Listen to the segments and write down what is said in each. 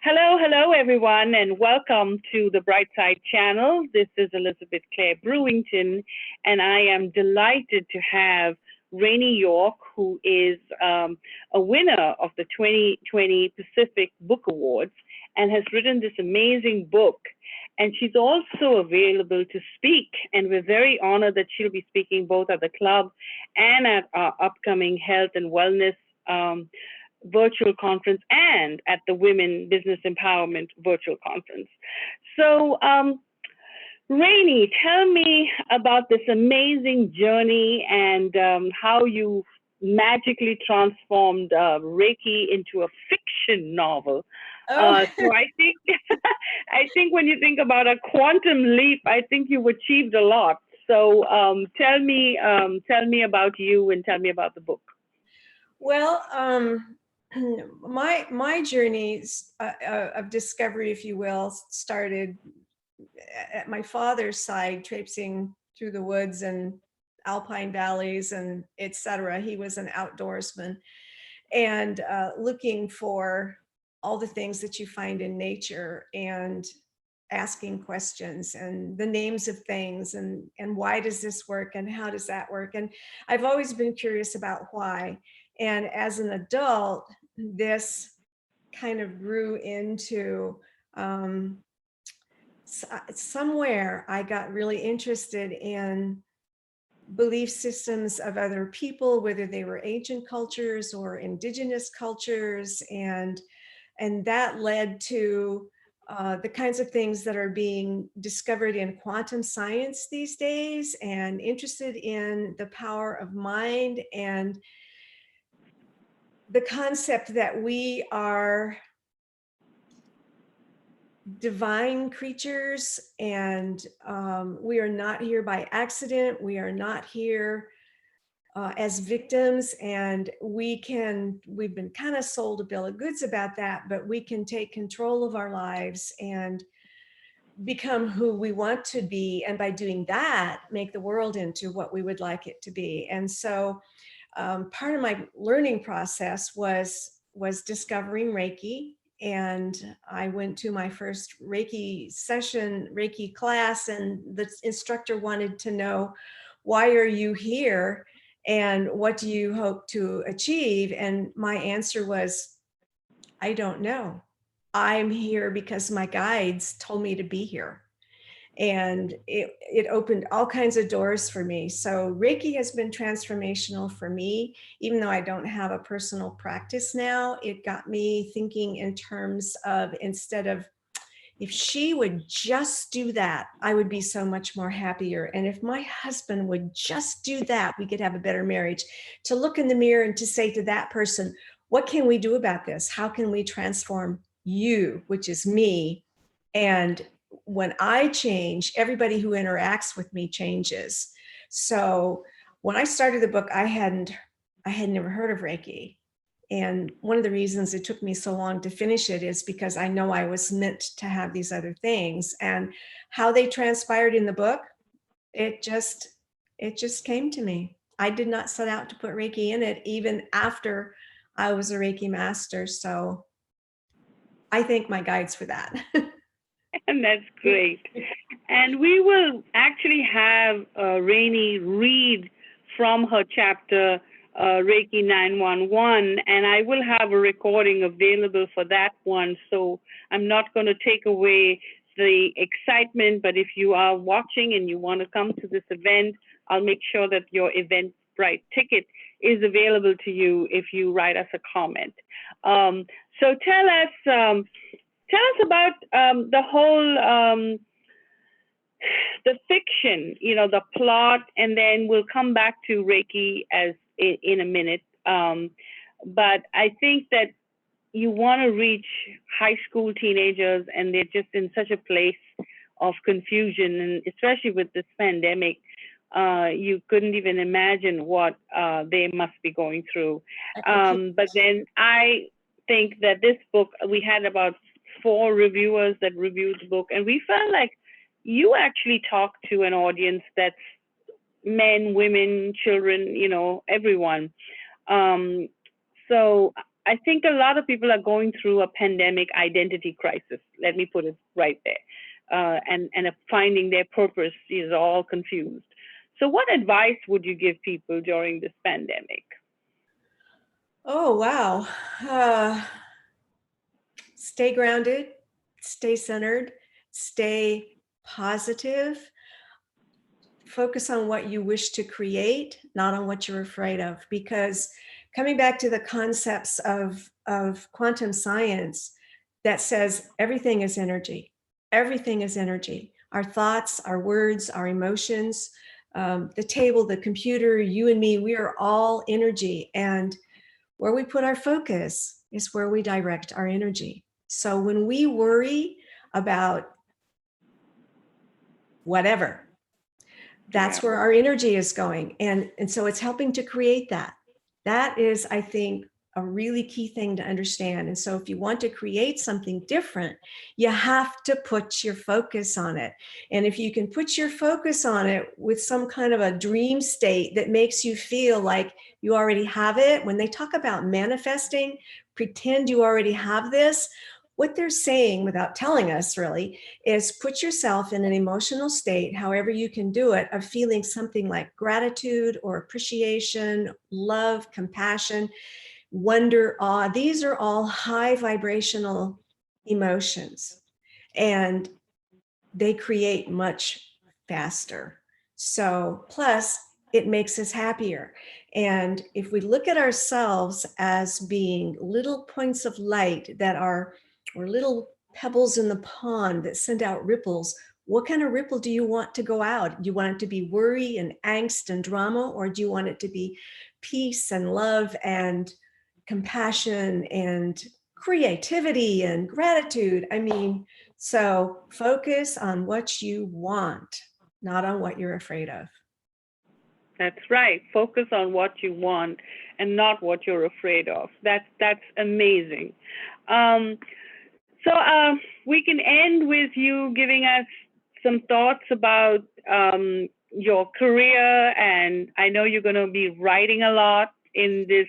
Hello, everyone, and welcome to the Brightside channel. This is Elizabeth Clare Brewington, and I am delighted to have Rainey York, who is a winner of the 2020 Pacific Book Awards and has written this amazing book. And she's also available to speak, and we're very honored that she'll be speaking both at the club and at our upcoming health and wellness virtual conference and at the Women Business Empowerment virtual conference. So, Rainey, tell me about this amazing journey and how you magically transformed Reiki into a fiction novel. Oh, So I think I think when you think about a quantum leap, I think you've achieved a lot. So tell me about you and tell me about the book. well, my journeys of discovery, if you will, started at my father's side, traipsing through the woods and alpine valleys and etc. He was an outdoorsman and looking for all the things that you find in nature and asking questions and the names of things and why does this work and how does that work, and I've always been curious about why. And as an adult, this kind of grew into somewhere I got really interested in belief systems of other people, whether they were ancient cultures or indigenous cultures, and that led to the kinds of things that are being discovered in quantum science these days, and interested in the power of mind and the concept that we are divine creatures, and we are not here by accident. We are not here as victims, and we've been kind of sold a bill of goods about that, but we can take control of our lives and become who we want to be, and by doing that make the world into what we would like it to be. And so part of my learning process was discovering Reiki, and I went to my first Reiki session, Reiki class, and the instructor wanted to know, why are you here and what do you hope to achieve? And my answer was, I don't know. I'm here because my guides told me to be here. And it opened all kinds of doors for me. So Reiki has been transformational for me. Even though I don't have a personal practice now, it got me thinking in terms of, instead of, if she would just do that, I would be so much more happier. And if my husband would just do that, we could have a better marriage. To look in the mirror and to say to that person, what can we do about this? How can we transform you, which is me? And when I change, everybody who interacts with me changes. So when I started the book, I had never heard of Reiki. And one of the reasons it took me so long to finish it is because I know I was meant to have these other things, and how they transpired in the book, it just came to me. I did not set out to put Reiki in it, even after I was a Reiki master. So I thank my guides for that. And that's great. And we will actually have Rainey read from her chapter, Reiki 911, and I will have a recording available for that one. So I'm not going to take away the excitement, but if you are watching and you want to come to this event, I'll make sure that your Eventbrite ticket is available to you if you write us a comment. So tell us about the whole the fiction, the plot, and then we'll come back to Reiki as in a minute. But I think that you want to reach high school teenagers, and they're just in such a place of confusion, and especially with this pandemic, you couldn't even imagine what they must be going through. But then I think that this book, we had about 4 reviewers that reviewed the book, and we felt like you actually talk to an audience that's men, women, children, everyone. So I think a lot of people are going through a pandemic identity crisis. Let me put it right there. And finding their purpose is all confused. So, what advice would you give people during this pandemic? Oh, wow. Stay grounded, stay centered, stay positive. Focus on what you wish to create, not on what you're afraid of. Because coming back to the concepts of quantum science that says everything is energy, everything is energy. Our thoughts, our words, our emotions, the table, the computer, you and me, we are all energy. And where we put our focus is where we direct our energy. So when we worry about whatever, that's Yeah. where our energy is going. And so it's helping to create that. That is, I think, a really key thing to understand. And so if you want to create something different, you have to put your focus on it. And if you can put your focus on it with some kind of a dream state that makes you feel like you already have it, when they talk about manifesting, pretend you already have this, what they're saying without telling us really is put yourself in an emotional state, however you can do it, of feeling something like gratitude or appreciation, love, compassion, wonder, awe. These are all high vibrational emotions, and they create much faster. So, plus, it makes us happier. And if we look at ourselves as being little points of light that are, or little pebbles in the pond that send out ripples, what kind of ripple do you want to go out? Do you want it to be worry and angst and drama, or do you want it to be peace and love and compassion and creativity and gratitude? I mean, so focus on what you want, not on what you're afraid of. That's right. Focus on what you want and not what you're afraid of. That's amazing. Um, so we can end with you giving us some thoughts about your career, and I know you're going to be writing a lot in this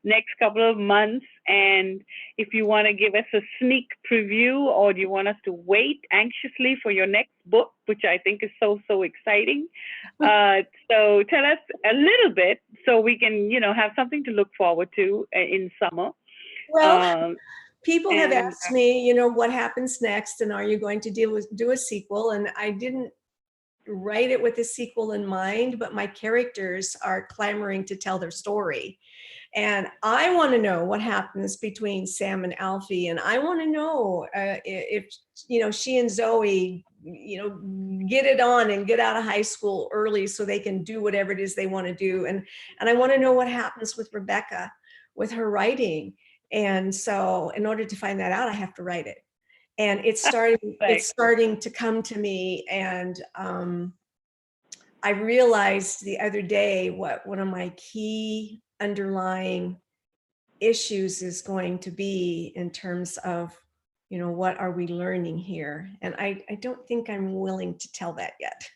next couple of months. And if you want to give us a sneak preview, or do you want us to wait anxiously for your next book, which I think is so exciting? So tell us a little bit so we can, have something to look forward to in summer. Well, Um, people have and asked me, what happens next, and are you going to do a sequel? And I didn't write it with a sequel in mind, but my characters are clamoring to tell their story. And I want to know what happens between Sam and Alfie. And I want to know if, she and Zoe, get it on and get out of high school early so they can do whatever it is they want to do. And I want to know what happens with Rebecca, with her writing. And so in order to find that out, I have to write it. And it's starting to come to me. And I realized the other day what one of my key underlying issues is going to be in terms of, what are we learning here? And I don't think I'm willing to tell that yet.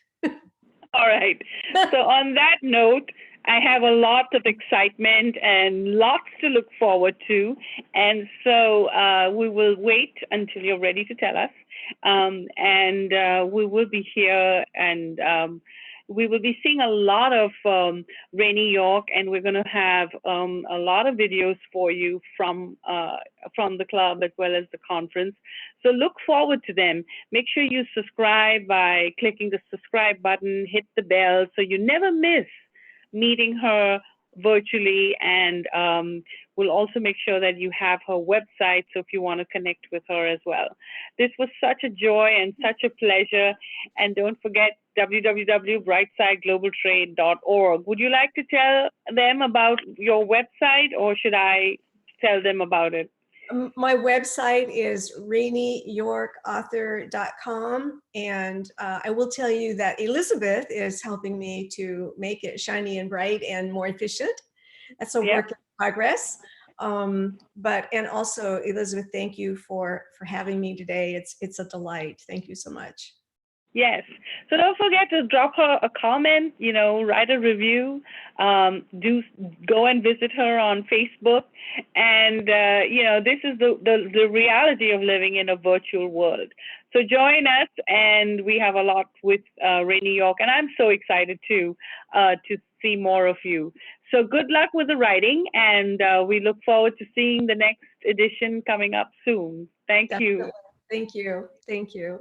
all right. So on that note, I have a lot of excitement and lots to look forward to. And so we will wait until you're ready to tell us. And we will be here, and we will be seeing a lot of Rainy York, and we're going to have a lot of videos for you from the club as well as the conference. So look forward to them. Make sure you subscribe by clicking the subscribe button, hit the bell so you never miss meeting her virtually. And we'll also make sure that you have her website, so if you want to connect with her as well. This was such a joy and such a pleasure. And don't forget www.brightsideglobaltrade.org. Would you like to tell them about your website, or should I tell them about it? My website is rainyyorkauthor.com. And I will tell you that Elizabeth is helping me to make it shiny and bright and more efficient. That's a work in progress. And also, Elizabeth, thank you for having me today. It's a delight. Thank you so much. Yes. So don't forget to drop her a comment, write a review. Do go and visit her on Facebook. And, this is the reality of living in a virtual world. So join us, and we have a lot with Rainy York. And I'm so excited to see more of you. So good luck with the writing, and we look forward to seeing the next edition coming up soon. Thank Definitely. you. Thank you. Thank you.